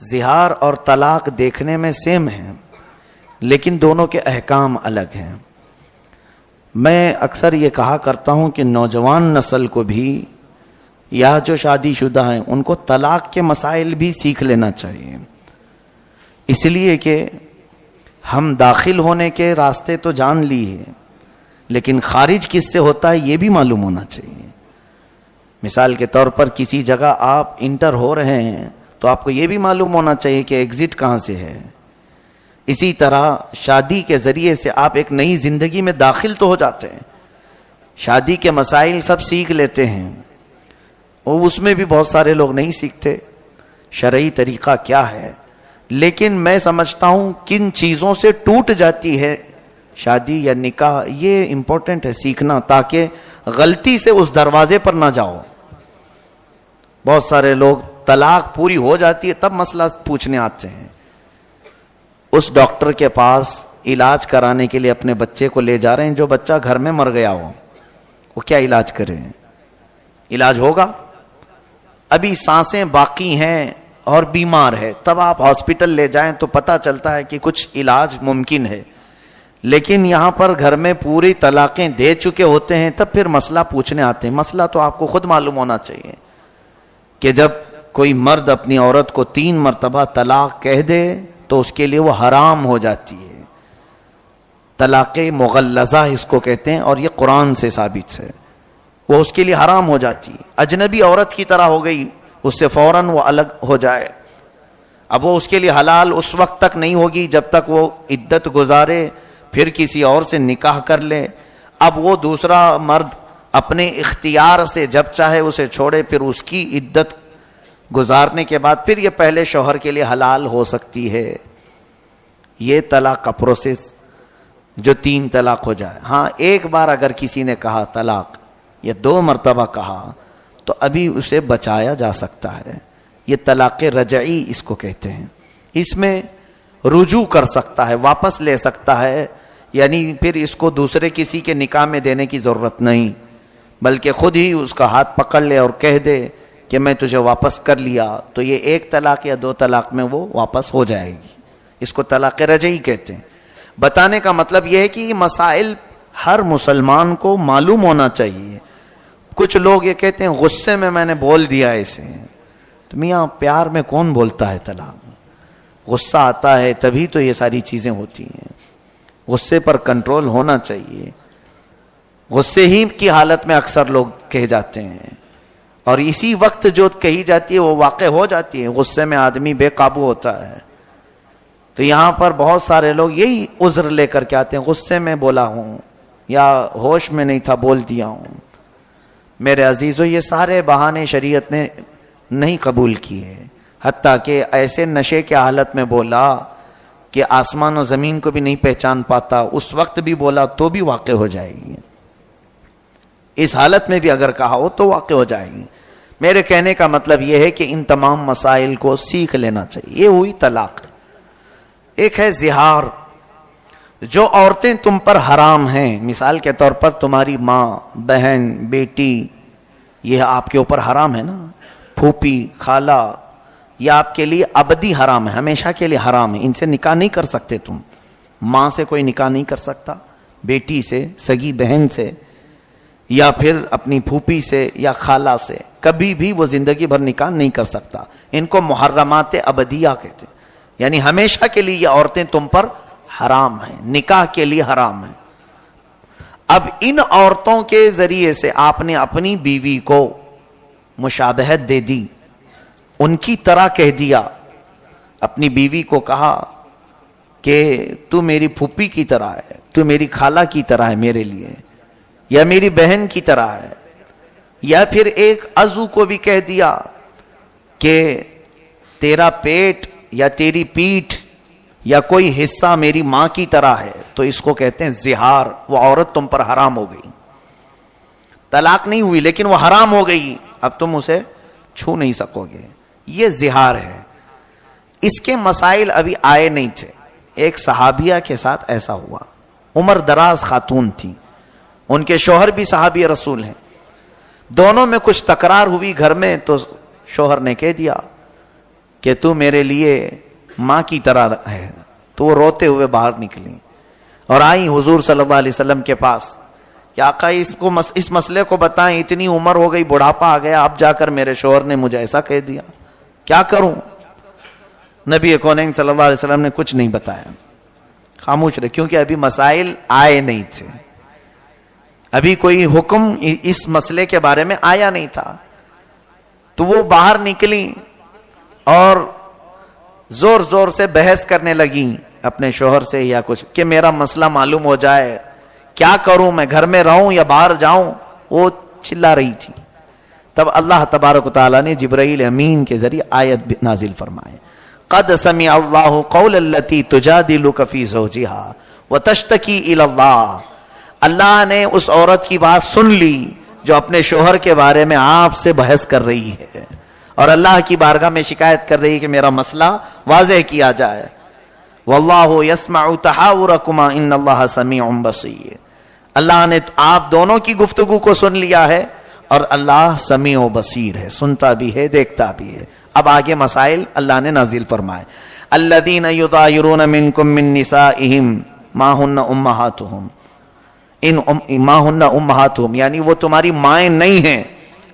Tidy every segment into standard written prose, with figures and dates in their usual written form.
زہار اور طلاق دیکھنے میں سیم ہیں لیکن دونوں کے احکام الگ ہیں. میں اکثر یہ کہا کرتا ہوں کہ نوجوان نسل کو بھی یا جو شادی شدہ ہیں ان کو طلاق کے مسائل بھی سیکھ لینا چاہیے، اس لیے کہ ہم داخل ہونے کے راستے تو جان لیے لیکن خارج کس سے ہوتا ہے یہ بھی معلوم ہونا چاہیے. مثال کے طور پر کسی جگہ آپ انٹر ہو رہے ہیں تو آپ کو یہ بھی معلوم ہونا چاہیے کہ ایگزٹ کہاں سے ہے. اسی طرح شادی کے ذریعے سے آپ ایک نئی زندگی میں داخل تو ہو جاتے ہیں، شادی کے مسائل سب سیکھ لیتے ہیں، اور اس میں بھی بہت سارے لوگ نہیں سیکھتے شرعی طریقہ کیا ہے. لیکن میں سمجھتا ہوں کن چیزوں سے ٹوٹ جاتی ہے شادی یا نکاح، یہ امپورٹنٹ ہے سیکھنا تاکہ غلطی سے اس دروازے پر نہ جاؤ. بہت سارے لوگ طلاق پوری ہو جاتی ہے تب مسئلہ پوچھنے آتے ہیں. اس ڈاکٹر کے پاس علاج کرانے کے لیے اپنے بچے کو لے جا رہے ہیں جو بچہ گھر میں مر گیا ہو، وہ کیا علاج کرے؟ علاج ہوگا؟ ابھی سانسیں باقی ہیں اور بیمار ہے، تب آپ ہاسپٹل لے جائیں تو پتہ چلتا ہے کہ کچھ علاج ممکن ہے. لیکن یہاں پر گھر میں پوری طلاقیں دے چکے ہوتے ہیں تب پھر مسئلہ پوچھنے آتے ہیں. مسئلہ تو آپ کو خود معلوم ہونا چاہیے کہ جب کوئی مرد اپنی عورت کو 3 مرتبہ طلاق کہہ دے تو اس کے لیے وہ حرام ہو جاتی ہے. طلاق مغلظہ اس کو کہتے ہیں اور یہ قرآن سے ثابت ہے، وہ اس کے لیے حرام ہو جاتی ہے. اجنبی عورت کی طرح ہو گئی، اس سے فوراً وہ الگ ہو جائے. اب وہ اس کے لیے حلال اس وقت تک نہیں ہوگی جب تک وہ عدت گزارے، پھر کسی اور سے نکاح کر لے. اب وہ دوسرا مرد اپنے اختیار سے جب چاہے اسے چھوڑے، پھر اس کی عدت گزارنے کے بعد پھر یہ پہلے شوہر کے لیے حلال ہو سکتی ہے. یہ طلاق کا پروسیس جو 3 طلاق ہو جائے. ہاں ایک بار اگر کسی نے کہا طلاق یا 2 مرتبہ کہا تو ابھی اسے بچایا جا سکتا ہے. یہ طلاق رجعی اس کو کہتے ہیں. اس میں رجوع کر سکتا ہے، واپس لے سکتا ہے، یعنی پھر اس کو دوسرے کسی کے نکاح میں دینے کی ضرورت نہیں، بلکہ خود ہی اس کا ہاتھ پکڑ لے اور کہہ دے کہ میں تجھے واپس کر لیا، تو یہ 1 طلاق یا 2 طلاق میں وہ واپس ہو جائے گی. اس کو طلاق رجعی کہتے ہیں. بتانے کا مطلب یہ ہے کہ یہ مسائل ہر مسلمان کو معلوم ہونا چاہیے. کچھ لوگ یہ کہتے ہیں غصے میں نے بول دیا اسے. تو میاں پیار میں کون بولتا ہے طلاق؟ غصہ آتا ہے تبھی تو یہ ساری چیزیں ہوتی ہیں. غصے پر کنٹرول ہونا چاہیے. غصے ہی کی حالت میں اکثر لوگ کہہ جاتے ہیں اور اسی وقت جو کہی جاتی ہے وہ واقع ہو جاتی ہے. غصے میں آدمی بے قابو ہوتا ہے. تو یہاں پر بہت سارے لوگ یہی عذر لے کر کے آتے ہیں، غصے میں بولا ہوں یا ہوش میں نہیں تھا بول دیا ہوں. میرے عزیزو، یہ سارے بہانے شریعت نے نہیں قبول کیے. حتیٰ کہ ایسے نشے کے حالت میں بولا کہ آسمان و زمین کو بھی نہیں پہچان پاتا، اس وقت بھی بولا تو بھی واقع ہو جائے گی. اس حالت میں بھی اگر کہا ہو تو واقع ہو جائے گی. میرے کہنے کا مطلب یہ ہے کہ ان تمام مسائل کو سیکھ لینا چاہیے. یہ ہوئی طلاق. ایک ہے زہار. جو عورتیں تم پر حرام ہیں، مثال کے طور پر تمہاری ماں، بہن، بیٹی، یہ آپ کے اوپر حرام ہے نا. پھوپھی، خالہ، یہ آپ کے لیے ابدی حرام ہے، ہمیشہ کے لیے حرام ہے. ان سے نکاح نہیں کر سکتے تم. ماں سے کوئی نکاح نہیں کر سکتا، بیٹی سے، سگی بہن سے، یا پھر اپنی پھوپھی سے یا خالہ سے کبھی بھی وہ زندگی بھر نکاح نہیں کر سکتا. ان کو محرمات ابدیہ کہتے ہیں، یعنی ہمیشہ کے لیے یہ عورتیں تم پر حرام ہیں، نکاح کے لیے حرام ہیں. اب ان عورتوں کے ذریعے سے آپ نے اپنی بیوی کو مشابہت دے دی، ان کی طرح کہہ دیا. اپنی بیوی کو کہا کہ تو میری پھوپھی کی طرح ہے، تو میری خالہ کی طرح ہے میرے لیے، یا میری بہن کی طرح ہے. یا پھر ایک عضو کو بھی کہہ دیا کہ تیرا پیٹ یا تیری پیٹھ یا کوئی حصہ میری ماں کی طرح ہے. تو اس کو کہتے ہیں زہار. وہ عورت تم پر حرام ہو گئی. طلاق نہیں ہوئی لیکن وہ حرام ہو گئی، اب تم اسے چھو نہیں سکو گے. یہ زہار ہے. اس کے مسائل ابھی آئے نہیں تھے. ایک صحابیہ کے ساتھ ایسا ہوا. عمر دراز خاتون تھی، ان کے شوہر بھی صحابی رسول ہیں. دونوں میں کچھ تکرار ہوئی گھر میں، تو شوہر نے کہہ دیا کہ تو میرے لیے ماں کی طرح ہے. تو وہ روتے ہوئے باہر نکلی اور آئی حضور صلی اللہ علیہ وسلم کے پاس کہ آقا اس مسئلے کو بتائیں, اتنی عمر ہو گئی, بڑھاپا آ گیا, اب جا کر میرے شوہر نے مجھے ایسا کہہ دیا, کیا کروں؟ نبی کونین صلی اللہ علیہ وسلم نے کچھ نہیں بتایا, خاموش رہے, کیونکہ ابھی مسائل آئے نہیں تھے, ابھی کوئی حکم اس مسئلے کے بارے میں آیا نہیں تھا. تو وہ باہر نکلی اور زور زور سے بحث کرنے لگی اپنے شوہر سے یا کچھ, کہ میرا مسئلہ معلوم ہو جائے, کیا کروں, میں گھر میں رہوں یا باہر جاؤں. وہ چلا رہی تھی. تب اللہ تبارک و تعالیٰ نے جبرائیل امین کے ذریعے آیت نازل فرمائے, قد سمع اللہ قول التی تجادلک فی زوجہا وتشتکی الی اللہ. اللہ نے اس عورت کی بات سن لی جو اپنے شوہر کے بارے میں آپ سے بحث کر رہی ہے اور اللہ کی بارگاہ میں شکایت کر رہی ہے کہ میرا مسئلہ واضح کیا جائے. واللہ یسمع تحاورکما ان اللہ سمیع بصیر. اللہ نے آپ دونوں کی گفتگو کو سن لیا ہے اور اللہ سمیع و بصیر ہے, سنتا بھی ہے, دیکھتا بھی ہے. اب آگے مسائل اللہ نے نازل فرمائے. الذین یظاہرون منکم من نسائہم ما ہن امہاتہم ما ہن امہاتہم, یعنی وہ تمہاری مائیں نہیں ہیں,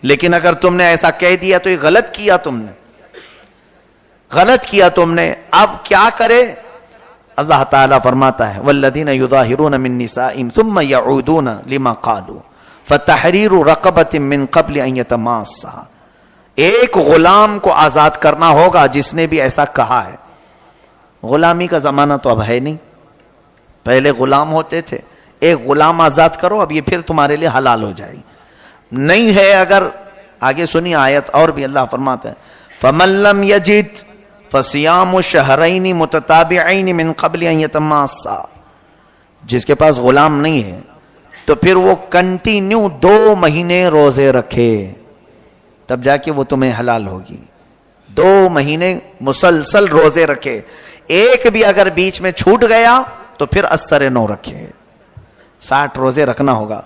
لیکن اگر تم نے ایسا کہہ دیا تو یہ غلط کیا تم نے, غلط کیا تم نے. اب کیا کرے؟ اللہ تعالیٰ فرماتا ہے والذین یظاہرون من نسائہم ثم یعودون لما قالوا فتحریر رقبۃ من قبل ان یتماسا. ایک غلام کو آزاد کرنا ہوگا جس نے بھی ایسا کہا ہے. غلامی کا زمانہ تو اب ہے نہیں, پہلے غلام ہوتے تھے, ایک غلام آزاد کرو, اب یہ پھر تمہارے لیے حلال ہو جائے. نہیں ہے اگر, آگے سنی آیت اور بھی اللہ فرماتا ہے فمن لم یجد فصیام شہرین متتابعین من قبل ان یتماسا. جس کے پاس غلام نہیں ہے تو پھر وہ کنٹینیو 2 مہینے روزے رکھے, تب جا کے وہ تمہیں حلال ہوگی. 2 مہینے مسلسل روزے رکھے, ایک بھی اگر بیچ میں چھوٹ گیا تو پھر اثر 9 رکھے. 60 روزے رکھنا ہوگا.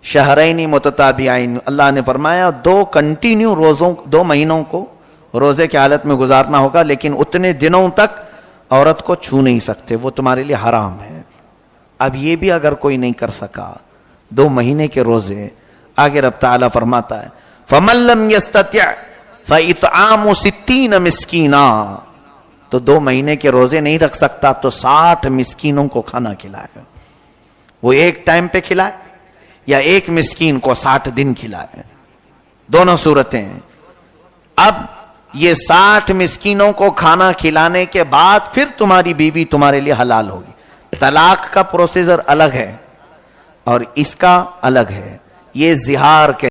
شہرین متتابعین, اللہ نے فرمایا 2 کنٹینیو روزوں, 2 مہینوں کو روزے کی حالت میں گزارنا ہوگا, لیکن اتنے دنوں تک عورت کو چھو نہیں سکتے, وہ تمہارے لیے حرام ہے. اب یہ بھی اگر کوئی نہیں کر سکا 2 مہینے کے روزے, آگے رب تعالیٰ فرماتا ہے فمن لم یستطع فاطعام 60 مسکینا. تو 2 مہینے کے روزے نہیں رکھ سکتا تو 60 مسکینوں کو کھانا کھلائے. وہ ایک ٹائم پہ کھلائے یا ایک مسکین کو 60 دن کھلائے, دونوں صورتیں ہیں. اب یہ 60 مسکینوں کو کھانا کھلانے کے بعد پھر تمہاری بیوی تمہارے لیے حلال ہوگی. طلاق کا پروسیجر الگ ہے اور اس کا الگ ہے. یہ زہار کے